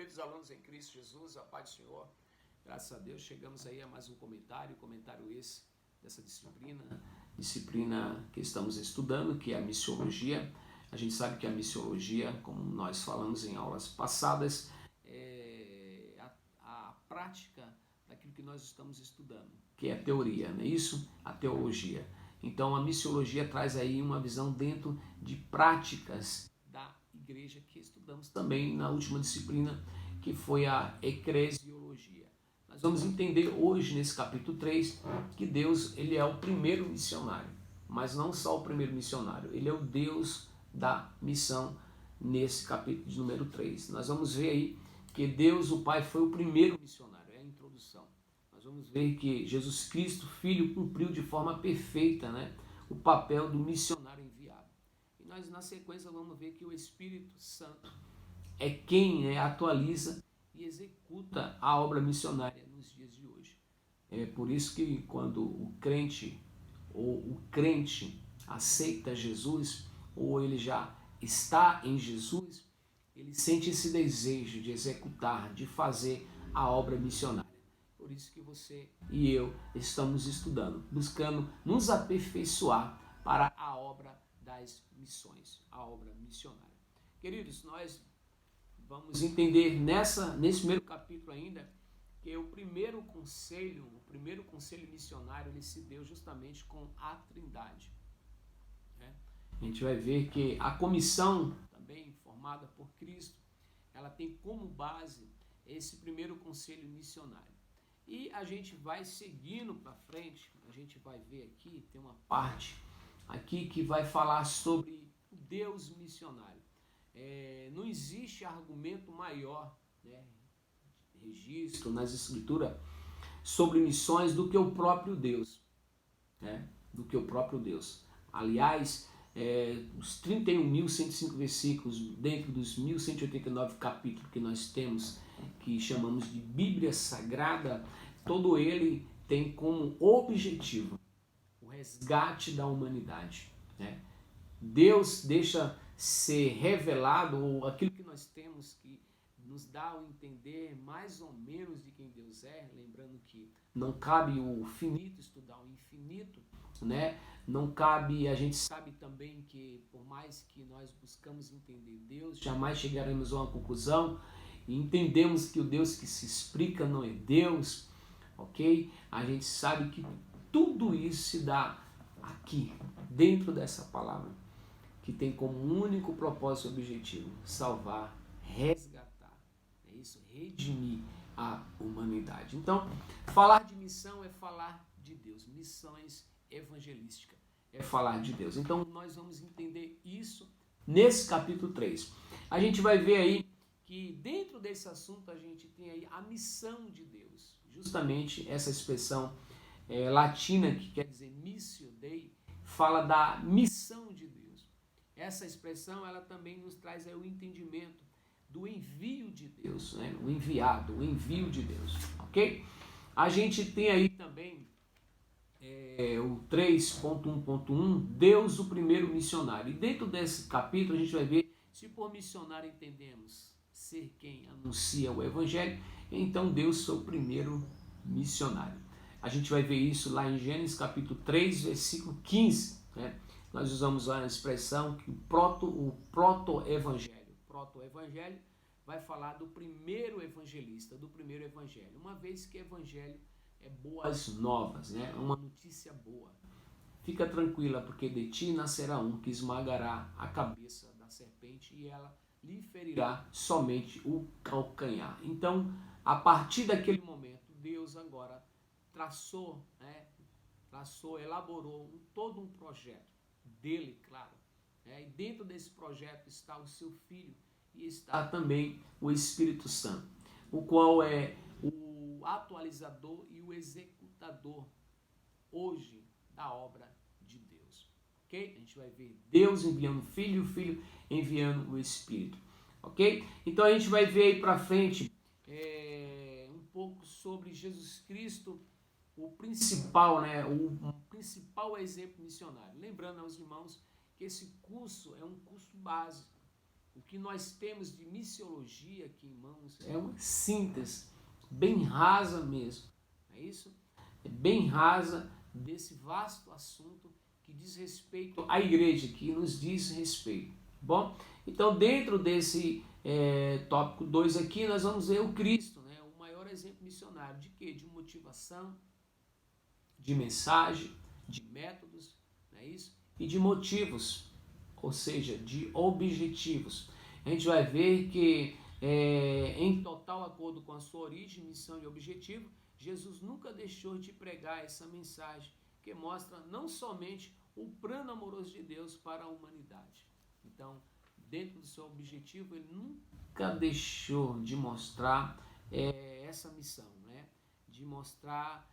queridos alunos em Cristo Jesus, a paz do Senhor, graças a Deus, chegamos aí a mais um comentário esse dessa disciplina que estamos estudando, que é a missiologia. A gente sabe que a missiologia, como nós falamos em aulas passadas, é a prática daquilo que nós estamos estudando, que é a teoria, não é isso? A teologia. Então a missiologia traz aí uma visão dentro de práticas da igreja que estudamos também na última disciplina, que foi a eclesiologia. Nós vamos entender hoje nesse capítulo 3 que Deus, ele é o primeiro missionário, mas não só o primeiro missionário, ele é o Deus da missão nesse capítulo de número 3. Nós vamos ver aí que Deus, o Pai, foi o primeiro missionário, é a introdução. Nós vamos ver que Jesus Cristo, Filho, cumpriu de forma perfeita, o papel do missionário enviado. E nós, na sequência, vamos ver que o Espírito Santo é quem atualiza e executa a obra missionária nos dias de hoje. É por isso que quando o crente aceita Jesus, ou ele já está em Jesus, ele sente esse desejo de executar, de fazer a obra missionária. Por isso que você e eu estamos estudando, buscando nos aperfeiçoar para a obra das missões, a obra missionária. Queridos, nós vamos entender nesse primeiro capítulo ainda que o primeiro conselho missionário, ele se deu justamente com a Trindade. A gente vai ver que a comissão, também formada por Cristo, ela tem como base esse primeiro conselho missionário. E a gente vai seguindo para frente, a gente vai ver aqui, tem uma parte aqui que vai falar sobre o Deus missionário. Não existe argumento maior, registro nas escrituras sobre missões do que o próprio Deus. Do que o próprio Deus. Aliás, os 31.105 versículos dentro dos 1.189 capítulos que nós temos, que chamamos de Bíblia Sagrada, todo ele tem como objetivo o resgate da humanidade. Deus deixa ser revelado, ou aquilo que nós temos que nos dá o entender mais ou menos de quem Deus é, lembrando que não cabe o finito estudar o infinito, Não cabe, a gente sabe também que por mais que nós buscamos entender Deus, jamais chegaremos a uma conclusão e entendemos que o Deus que se explica não é Deus, ok? A gente sabe que tudo isso se dá aqui, dentro dessa palavra, que tem como único propósito e objetivo salvar, resgatar, redimir a humanidade. Então, falar de missão é falar de Deus, missões evangelísticas é falar de Deus. Então, nós vamos entender isso nesse capítulo 3. A gente vai ver aí que dentro desse assunto a gente tem aí a missão de Deus, justamente essa expressão latina que quer dizer missio Dei, fala da missão de Deus. Essa expressão ela também nos traz aí o entendimento do envio de Deus, o enviado, o envio de Deus, ok? A gente tem aí também o 3.1.1, Deus o primeiro missionário. E dentro desse capítulo a gente vai ver, se por missionário entendemos ser quem anuncia o evangelho, então Deus é o primeiro missionário. A gente vai ver isso lá em Gênesis capítulo 3, versículo 15, Nós usamos a expressão que o proto-evangelho vai falar do primeiro evangelista, do primeiro evangelho. Uma vez que evangelho é boas novas, uma notícia boa. Fica tranquila, porque de ti nascerá um que esmagará a cabeça da serpente e ela lhe ferirá somente o calcanhar. Então, a partir daquele momento, Deus agora elaborou todo um projeto dele, claro. E dentro desse projeto está o seu Filho e está também o Espírito Santo, o qual é o atualizador e o executador hoje da obra de Deus. Ok? A gente vai ver Deus enviando o Filho e o Filho enviando o Espírito. Ok? Então a gente vai ver aí para frente um pouco sobre Jesus Cristo, o principal exemplo missionário. Lembrando aos irmãos que esse curso é um curso básico. O que nós temos de missiologia aqui, irmãos, é uma síntese bem rasa mesmo. É isso? É bem rasa desse vasto assunto que diz respeito à igreja, que nos diz respeito. Bom, então dentro desse tópico 2 aqui, nós vamos ver o Cristo, né? O maior exemplo missionário de quê? De motivação, de mensagem, de métodos, não é isso? E de motivos, ou seja, de objetivos. A gente vai ver que em total acordo com a sua origem, missão e objetivo, Jesus nunca deixou de pregar essa mensagem, que mostra não somente o plano amoroso de Deus para a humanidade. Então, dentro do seu objetivo, ele nunca deixou de mostrar essa missão, né? De mostrar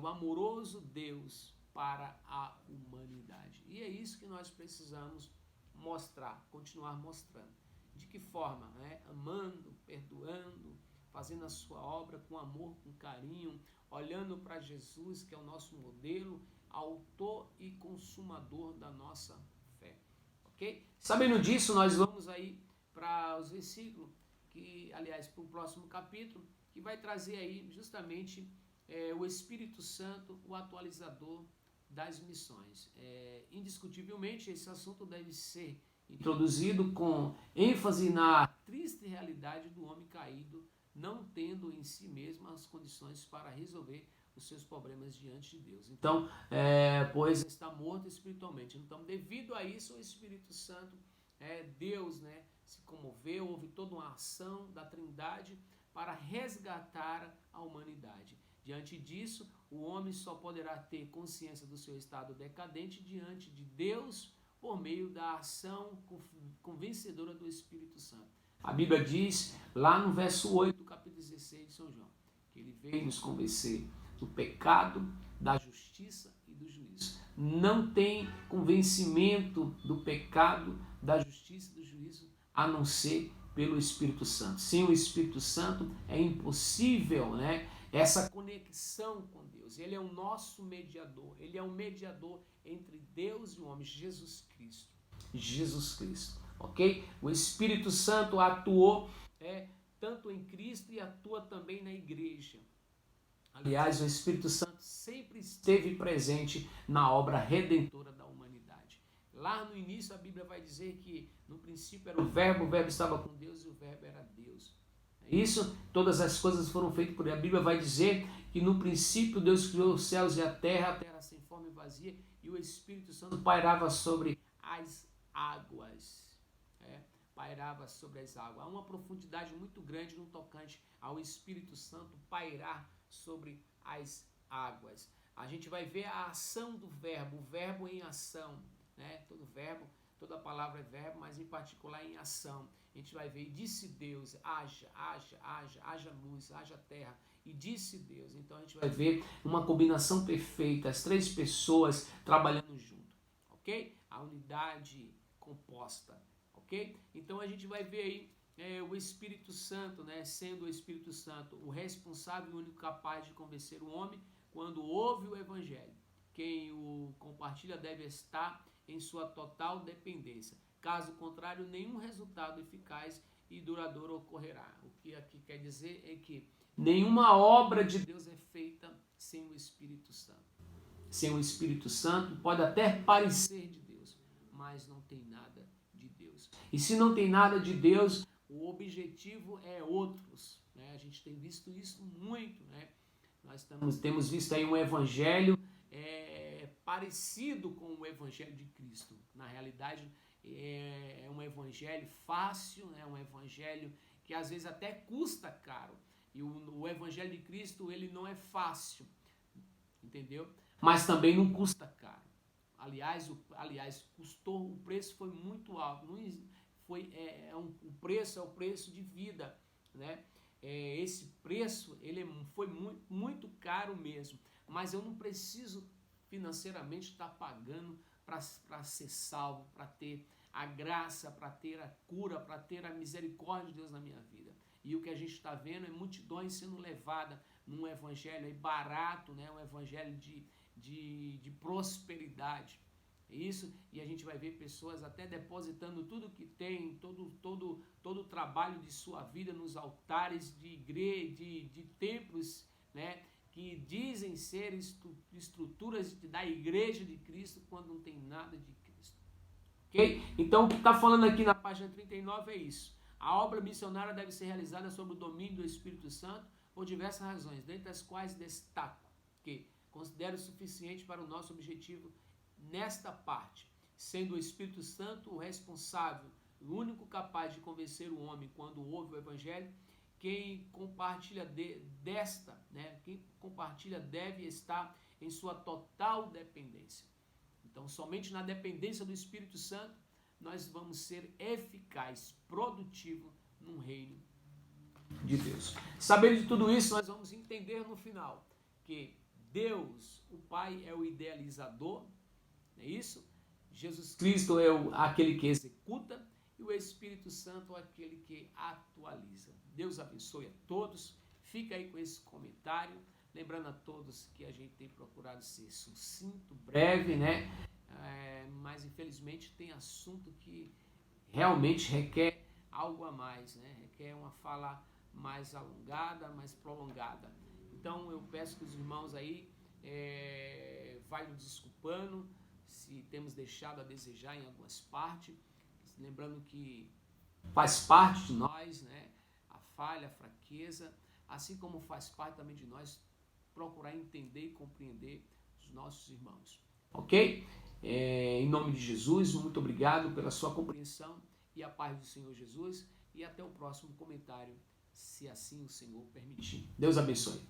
o amoroso Deus para a humanidade. E é isso que nós precisamos mostrar, continuar mostrando. De que forma? Né? Amando, perdoando, fazendo a sua obra com amor, com carinho, olhando para Jesus, que é o nosso modelo, autor e consumador da nossa fé. Ok? Sabendo disso, nós vamos aí para os versículos, para o próximo capítulo, que vai trazer aí justamente o Espírito Santo, o atualizador das missões. Indiscutivelmente, esse assunto deve ser introduzido com ênfase na triste realidade do homem caído, não tendo em si mesmo as condições para resolver os seus problemas diante de Deus. Então, pois está morto espiritualmente. Então, devido a isso, o Espírito Santo, Deus, né, se comoveu, houve toda uma ação da Trindade para resgatar a humanidade. Diante disso, o homem só poderá ter consciência do seu estado decadente diante de Deus por meio da ação convencedora do Espírito Santo. A Bíblia diz, lá no verso 8 do capítulo 16 de São João, que ele veio nos convencer do pecado, da justiça e do juízo. Não tem convencimento do pecado, da justiça e do juízo, a não ser pelo Espírito Santo. Sem o Espírito Santo é impossível, né, essa conexão com Deus. Ele é o nosso mediador. Ele é um mediador entre Deus e o homem, Jesus Cristo. Jesus Cristo, ok? O Espírito Santo atuou tanto em Cristo e atua também na igreja. Aliás, o Espírito Santo sempre esteve presente na obra redentora da humanidade. Lá no início a Bíblia vai dizer que no princípio era o verbo estava com Deus e o verbo era Deus. É isso? Todas as coisas foram feitas por ele. A Bíblia vai dizer que no princípio Deus criou os céus e a terra sem forma e vazia, e o Espírito Santo pairava sobre as águas. Pairava sobre as águas. Há uma profundidade muito grande no tocante ao Espírito Santo pairar sobre as águas. A gente vai ver a ação do verbo, o verbo em ação, né? Todo verbo, toda palavra é verbo, mas em particular em ação. A gente vai ver, e disse Deus, haja luz, haja terra, e disse Deus. Então a gente vai ver uma combinação perfeita, as três pessoas trabalhando junto, ok? A unidade composta, ok? Então a gente vai ver aí o Espírito Santo, né, sendo o Espírito Santo o responsável e o único capaz de convencer o homem quando ouve o Evangelho. Quem o compartilha deve estar em sua total dependência. Caso contrário, nenhum resultado eficaz e duradouro ocorrerá. O que aqui quer dizer é que nenhuma obra de Deus é feita sem o Espírito Santo. Sem o Espírito Santo pode até parecer de Deus, mas não tem nada de Deus. E se não tem nada de Deus, o objetivo é outros, né? A gente tem visto isso muito, né? Nós temos visto aí um evangelho parecido com o evangelho de Cristo. Na realidade, é um evangelho fácil, né? Um evangelho que às vezes até custa caro. E o evangelho de Cristo, ele não é fácil, entendeu? Mas também não custa caro. Aliás, custou, o preço foi muito alto. O preço é o preço de vida, né? Esse preço ele foi muito, muito caro mesmo. Mas eu não preciso financeiramente estar pagando para ser salvo, para ter a graça, para ter a cura, para ter a misericórdia de Deus na minha vida. E o que a gente está vendo é multidões sendo levadas num evangelho aí barato, né? Um evangelho de prosperidade. Isso, e a gente vai ver pessoas até depositando tudo que tem, todo o trabalho de sua vida nos altares de igreja, de templos, né, que dizem ser estruturas da igreja de Cristo, quando não tem nada de Cristo. Ok? Então, o que está falando aqui na página 39 é isso. A obra missionária deve ser realizada sob o domínio do Espírito Santo por diversas razões, dentre as quais destaco que considero suficiente para o nosso objetivo nesta parte, sendo o Espírito Santo o responsável, o único capaz de convencer o homem quando ouve o Evangelho. Quem compartilha quem compartilha deve estar em sua total dependência. Então, somente na dependência do Espírito Santo nós vamos ser eficazes, produtivos no reino de Deus. Sabendo de tudo isso, nós vamos entender no final que Deus, o Pai, é o idealizador, é isso? Jesus Cristo é aquele que executa e o Espírito Santo é aquele que atualiza. Deus abençoe a todos. Fica aí com esse comentário. Lembrando a todos que a gente tem procurado ser sucinto, breve, né? Mas infelizmente tem assunto que realmente requer algo a mais, né? Requer uma fala mais alongada, mais prolongada. Então eu peço que os irmãos aí vai nos desculpando se temos deixado a desejar em algumas partes, lembrando que faz parte de nós, né, a falha, a fraqueza, assim como faz parte também de nós procurar entender e compreender os nossos irmãos, ok? Em nome de Jesus, muito obrigado pela sua compreensão e a paz do Senhor Jesus, e até o próximo comentário, se assim o Senhor permitir. Deus abençoe.